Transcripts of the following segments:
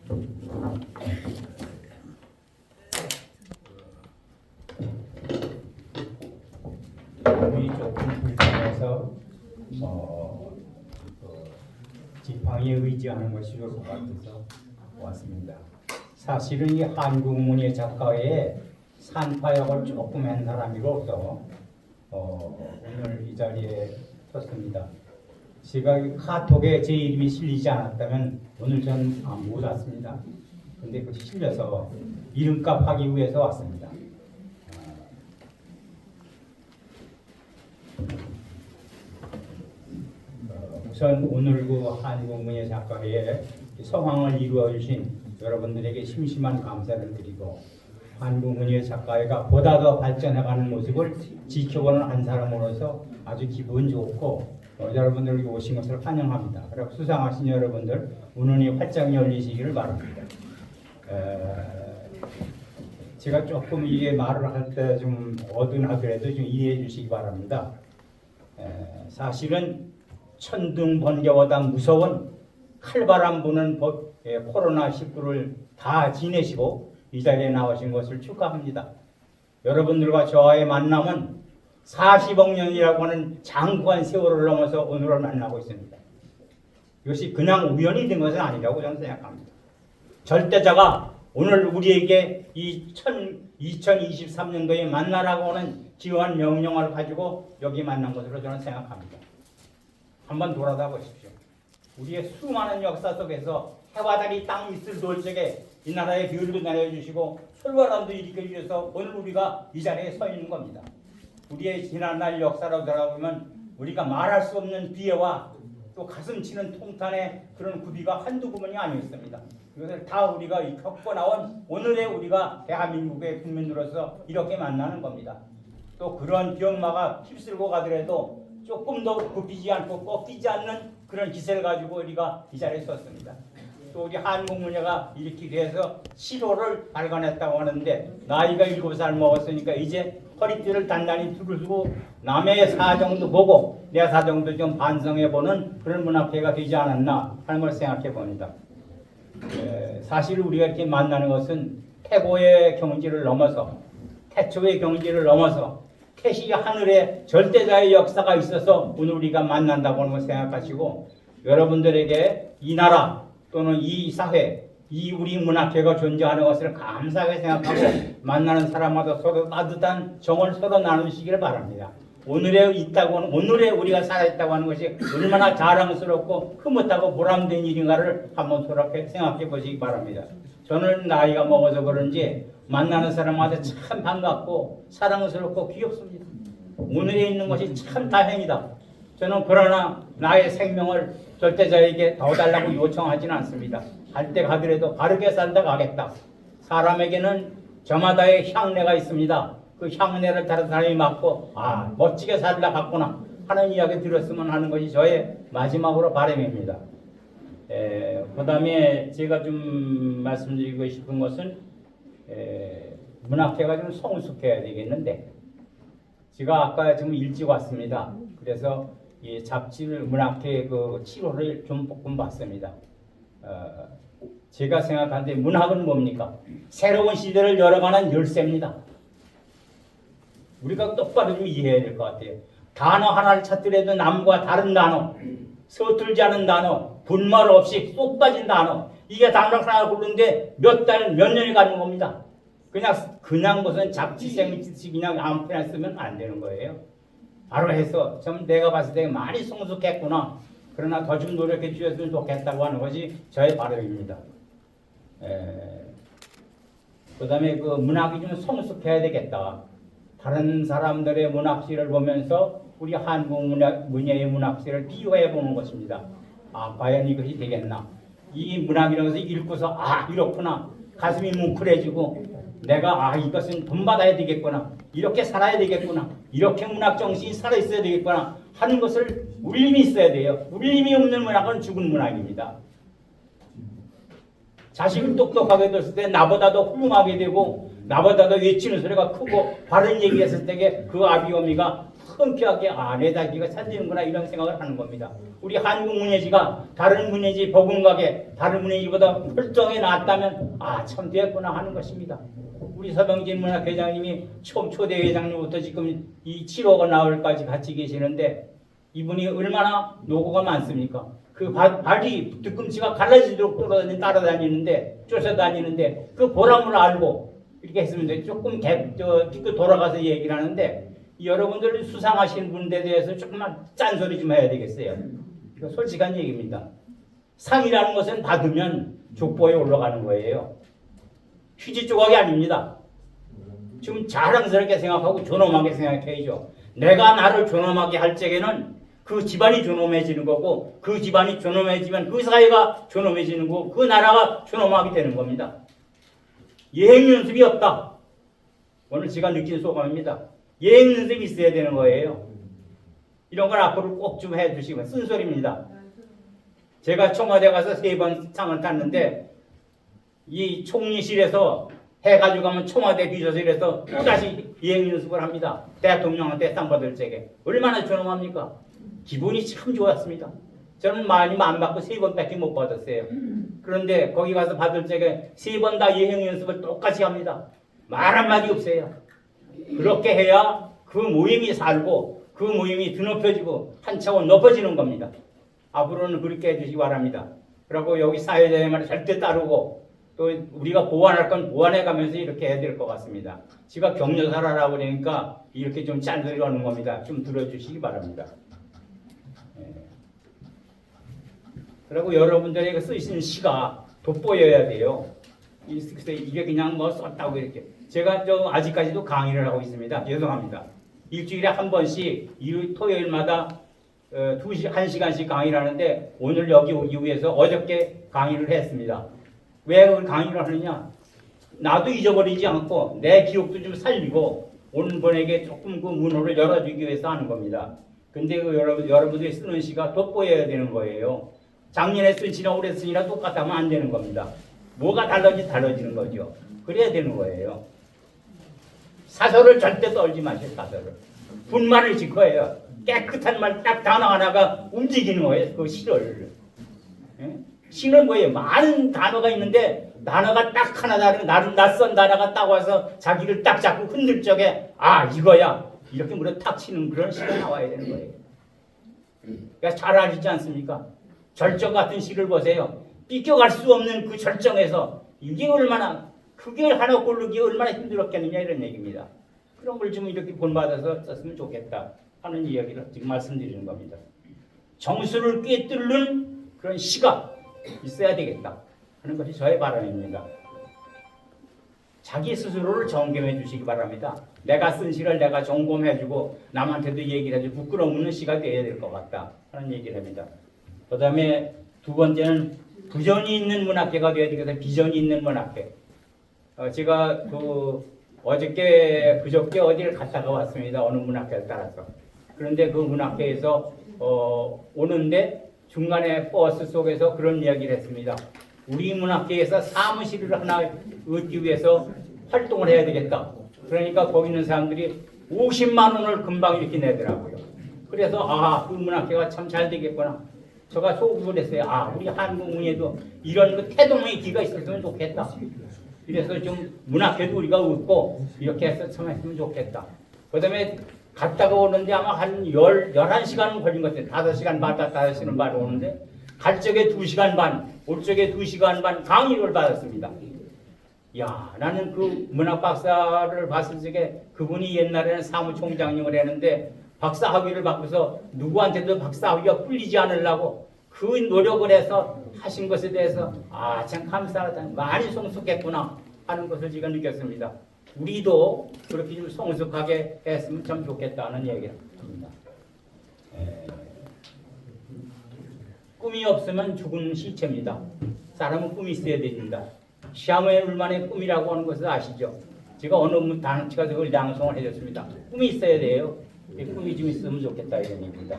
몸이 조금 불편해서 지팡이에 의지하는 것이 좋을 것 같아서 왔습니다. 사실은 이 한국문예 작가의 산파역을 조금 한 사람이로서 오늘 이 자리에 섰습니다. 제가 카톡에 제 이름이 실리지 않았다면 오늘 전 못 왔습니다. 근데 그것이 실려서 이름값 하기 위해서 왔습니다. 우선 오늘 그 한국문예 작가회의 성황을 이루어 주신 여러분들에게 심심한 감사를 드리고 한국문예 작가회가 보다 더 발전해가는 모습을 지켜보는 한 사람으로서 아주 기분 좋고 여러분들이 오신 것을 환영합니다. 그리고 수상하신 여러분들 운운이 활짝 열리시기를 바랍니다. 제가 조금 이게 말을 할 때 좀 어둔하더라도 좀 이해해 주시기 바랍니다. 사실은 천둥 번개보다 무서운 칼바람 부는 코로나19를 다 지내시고 이 자리에 나오신 것을 축하합니다. 여러분들과 저와의 만남은 40억 년이라고 하는 장구한 세월을 넘어서 오늘을 만나고 있습니다. 이것이 그냥 우연이 된 것은 아니라고 저는 생각합니다. 절대자가 오늘 우리에게 이 2023년도에 만나라고 하는 기요한 명령을 가지고 여기 만난 것으로 저는 생각합니다. 한번 돌아다 보십시오. 우리의 수많은 역사 속에서 해와 달이 땅 밑을 돌 적에 이 나라에 비율도 내려주시고 솔바람도 일으켜주셔서 오늘 우리가 이 자리에 서 있는 겁니다. 우리의 지난날 역사로 돌아보면 우리가 말할 수 없는 비애와 또 가슴 치는 통탄의 그런 구비가 한두 구문이 아니었습니다. 이것을 다 우리가 겪고 나온 오늘의 우리가 대한민국의 국민으로서 이렇게 만나는 겁니다. 또 그런 병마가 휩쓸고 가더라도 조금 더 굽히지 않고 꺾이지 않는 그런 기세를 가지고 우리가 이 자리에 섰습니다. 또 우리 한국문예가 이렇게 돼서 7호를 발간했다고 하는데 나이가 7살 먹었으니까 이제 허리띠를 단단히 두르고 남의 사정도 보고 내 사정도 좀 반성해보는 그런 문학회가 되지 않았나 하는 걸 생각해 봅니다. 사실 우리가 이렇게 만나는 것은 태고의 경지를 넘어서 태초의 경지를 넘어서 태시 하늘에 절대자의 역사가 있어서 오늘 우리가 만난다고 하는 걸 생각하시고 여러분들에게 이 나라 또는 이 사회 이 우리 문학회가 존재하는 것을 감사하게 생각하고 만나는 사람마다 서로 따뜻한 정을 서로 나누시기를 바랍니다. 오늘에 있다고 하는 오늘에 우리가 살아있다고 하는 것이 얼마나 자랑스럽고 흐뭇하고 보람된 일인가를 한번 소랗게 생각해 보시기 바랍니다. 저는 나이가 먹어서 그런지 만나는 사람마다 참 반갑고 사랑스럽고 귀엽습니다. 오늘에 있는 것이 참 다행이다. 저는 그러나 나의 생명을 절대자에게 더 달라고 요청하지는 않습니다. 갈 때 가더라도 바르게 살다 가겠다. 사람에게는 저마다의 향내가 있습니다. 그 향내를 다른 사람이 맡고 멋지게 살다 갔구나 하는 이야기 들었으면 하는 것이 저의 마지막으로 바람입니다. 그 다음에 제가 좀 말씀드리고 싶은 것은 문학회가 좀 성숙해야 되겠는데 제가 아까 좀 일찍 왔습니다. 그래서 이 잡지를 문학회 그 7호를 좀 조금 봤습니다. 제가 생각하는데 문학은 뭡니까? 새로운 시대를 열어가는 열쇠입니다. 우리가 똑바로 좀 이해해야 될 것 같아요. 단어 하나를 찾더라도 남과 다른 단어, 서툴지 않은 단어, 분말 없이 쏙 빠진 단어 이게 단어 하나 고르는데 몇 달, 몇 년이 가는 겁니다. 그냥 무슨 잡지생듯이 그냥 아무렇게나 쓰면 안 되는 거예요. 바로 해서 좀 내가 봤을 때 많이 성숙했구나. 그러나 더 좀 노력해 주셨으면 좋겠다고 하는 것이 저의 바람입니다. 그 다음에 그 문학이 좀 성숙해야 되겠다. 다른 사람들의 문학시를 보면서 우리 한국 문예의 문학시를 비교해 보는 것입니다. 과연 이것이 되겠나. 이 문학이라는 것을 읽고서 이렇구나. 가슴이 뭉클해지고 내가 이것은 돈 받아야 되겠구나. 이렇게 살아야 되겠구나. 이렇게 문학 정신이 살아있어야 되겠구나 하는 것을 울림이 있어야 돼요. 울림이 없는 문학은 죽은 문학입니다. 자식을 똑똑하게 됐을 때 나보다도 훌륭하게 되고 나보다도 외치는 소리가 크고 바른 얘기했을 때 그 아비어미가 흔쾌하게 내 자기가 살리는구나 이런 생각을 하는 겁니다. 우리 한국 문예지가 다른 문예지 버금가게 다른 문예지보다 훌륭하게 나왔다면 참 됐구나 하는 것입니다. 우리 서병진 문학회장님이 처음 초대 회장님부터 지금 이 7억 원 나올까지 같이 계시는데 이분이 얼마나 노고가 많습니까? 그 발이 뒤꿈치가 갈라지도록 따라다니는데 쫓아다니는데 그 보람을 알고 이렇게 했으면 조금 뒤끝 돌아가서 얘기를 하는데 여러분들 수상하신 분들에 대해서 조금만 짠소리 좀 해야 되겠어요. 이거 솔직한 얘기입니다. 상이라는 것은 받으면 족보에 올라가는 거예요. 휴지 조각이 아닙니다. 좀 자랑스럽게 생각하고 존엄하게 생각해야죠. 내가 나를 존엄하게 할 적에는 그 집안이 존엄해지는 거고 그 집안이 존엄해지면 그 사회가 존엄해지는 거고 그 나라가 존엄하게 되는 겁니다. 예행 연습이 없다. 오늘 제가 느낀 소감입니다. 예행 연습이 있어야 되는 거예요. 이런 걸 앞으로 꼭 좀 해주시면 쓴소리입니다. 제가 청와대 가서 3번 상을 탔는데 이 총리실에서 해가지고 가면 청와대 비서실에서 또다시 예행 연습을 합니다. 대통령한테 상 받을 적에 얼마나 존엄합니까? 기분이 참 좋았습니다. 저는 많이 안 받고 3번밖에 못 받았어요. 그런데 거기 가서 받을 적에 3번 다 예행 연습을 똑같이 합니다. 말 한마디 없어요. 그렇게 해야 그 모임이 살고 그 모임이 드높여지고 한 차원 높아지는 겁니다. 앞으로는 그렇게 해주시기 바랍니다. 그리고 여기 사회자의 말을 절대 따르고 또 우리가 보완할 건 보완해가면서 이렇게 해야 될 것 같습니다. 제가 격려사라라고 그러니까 이렇게 좀 짠소리 하는 겁니다. 좀 들어주시기 바랍니다. 그리고 여러분들이 쓰시는 시가 돋보여야 돼요. 이게 그냥 뭐 썼다고 이렇게. 제가 아직까지도 강의를 하고 있습니다. 죄송합니다. 일주일에 한 번씩 토요일마다 1시간씩 강의를 하는데 오늘 여기 오기 위해서 어저께 강의를 했습니다. 왜 그 강의를 하느냐? 나도 잊어버리지 않고 내 기억도 좀 살리고 오는 분에게 조금 그 문호를 열어주기 위해서 하는 겁니다. 근데 그 여러분들이 쓰는 시가 돋보여야 되는 거예요. 작년에 쓴 시나 올해 쓴 시나 똑같다면 안 되는 겁니다. 뭐가 달라지는 거죠. 그래야 되는 거예요. 사설을 절대 떨지 마세요. 사설을. 분말을 짓고요. 깨끗한 말 딱 단어 하나가 움직이는 거예요. 그 시를. 시는 뭐예요? 많은 단어가 있는데 단어가 딱 하나 다른 낯선 단어가 딱 와서 자기를 딱 잡고 흔들 적에 이거야. 이렇게 물어 탁 치는 그런 시가 나와야 되는 거예요. 그러니까 잘 알지 않습니까? 절정 같은 시를 보세요. 비껴갈 수 없는 그 절정에서 이게 얼마나 그게 하나 고르기 얼마나 힘들었겠느냐 이런 얘기입니다. 그런 걸 좀 이렇게 본받아서 썼으면 좋겠다 하는 이야기를 지금 말씀드리는 겁니다. 정수를 꿰뚫는 그런 시가 있어야 되겠다 하는 것이 저의 바람입니다. 자기 스스로를 점검해 주시기 바랍니다. 내가 쓴 시를 내가 점검해주고 남한테도 얘기를 해주고 부끄러움 없는 시가 되어야 될 것 같다 하는 얘기를 합니다. 그 다음에 두 번째는 부전이 있는 문학계가 되어야 되겠다. 비전이 있는 문학계. 제가 그저께 어디를 갔다가 왔습니다. 어느 문학회를 따라서. 그런데 그 문학회에서 오는데 중간에 버스 속에서 그런 이야기를 했습니다. 우리 문학계에서 사무실을 하나 얻기 위해서 활동을 해야 되겠다. 그러니까 거기 있는 사람들이 50만 원을 금방 이렇게 내더라고요. 그래서 그 문학회가 참 잘 되겠구나. 제가 소구를 했어요. 우리 한국 문예도 이런 그 태동의 기가 있었으면 좋겠다. 그래서 좀 문학회도 우리가 얻고 이렇게 해서 참 했으면 좋겠다. 그 다음에 갔다가 오는데 아마 한 11시간은 걸린 것 같아요. 5시간 반, 5시간 반 오는데 갈 적에 2시간 반, 올 적에 2시간 반 강의를 받았습니다. 나는 그 문학 박사를 봤을 적에 그분이 옛날에는 사무총장님을 했는데 박사 학위를 받고서 누구한테도 박사 학위가 풀리지 않으려고 그 노력을 해서 하신 것에 대해서 참 감사하다. 많이 성숙했구나 하는 것을 제가 느꼈습니다. 우리도 그렇게 좀 성숙하게 했으면 참 좋겠다는 얘기를 합니다. 꿈이 없으면 죽은 시체입니다. 사람은 꿈이 있어야 됩니다. 시아모의 울만의 꿈이라고 하는 것을 아시죠? 제가 어느 단체가 그걸 양성을 해줬습니다. 꿈이 있어야 돼요. 꿈이 좀 있으면 좋겠다 이런 얘기입니다.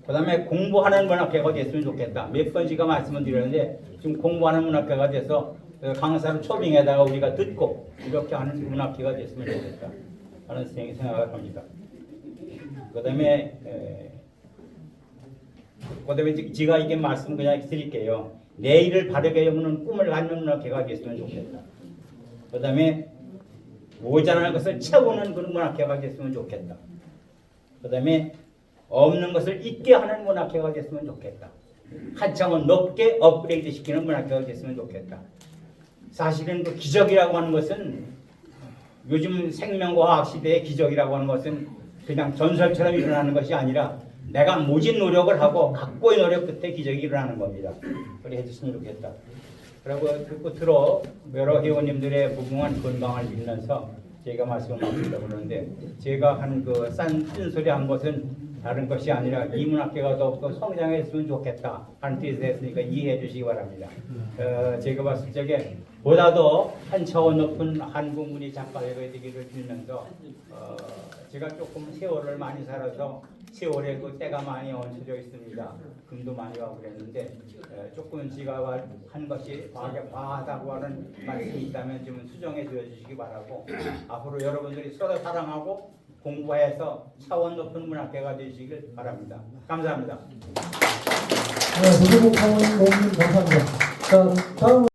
그 다음에 공부하는 문학회가 됐으면 좋겠다. 몇 번 제가 말씀을 드렸는데 지금 공부하는 문학회가 돼서 강사를 초빙에다가 우리가 듣고 이렇게 하는 문학회가 됐으면 좋겠다 하는 생각을 합니다. 그다음에 제가 이게 말씀 그냥 드릴게요. 내일을 바르게 여는 꿈을 갖는 문학회가 됐으면 좋겠다. 그다음에 모자라는 것을 채우는 그런 문학회가 됐으면 좋겠다. 그다음에 없는 것을 있게 하는 문학회가 됐으면 좋겠다. 한창은 높게 업그레이드 시키는 문학회가 됐으면 좋겠다. 사실은 그 기적이라고 하는 것은 요즘 생명과학 시대의 기적이라고 하는 것은 그냥 전설처럼 일어나는 것이 아니라 내가 모진 노력을 하고 각고의 노력 끝에 기적이 일어나는 겁니다. 그래 해주시면 좋겠다. 그리고 끝으로 여러 회원님들의 무궁한 건강을 빌면서 제가 말씀을 드리려고 그러는데 제가 한 그 쓴소리 한 것은 다른 것이 아니라 이 문학회가 더욱더 성장했으면 좋겠다 하는 뜻에서 했으니까 이해해 주시기 바랍니다. 제가 봤을 적에 보다도 한 차원 높은 한국문이 작가가 되기를 빌면서 제가 조금 세월을 많이 살아서 세월에 그 때가 많이 얹혀져 있습니다. 금도 많이 가고 그랬는데 조금 제가 한 것이 과하다고 하는 말씀이 있다면 좀 수정해 주시기 바라고 앞으로 여러분들이 서로 사랑하고 공부해서 차원 높은 문학회가 되시길 바랍니다. 감사합니다. 네, 노재국 사모님, 감사합니다. 자, 다음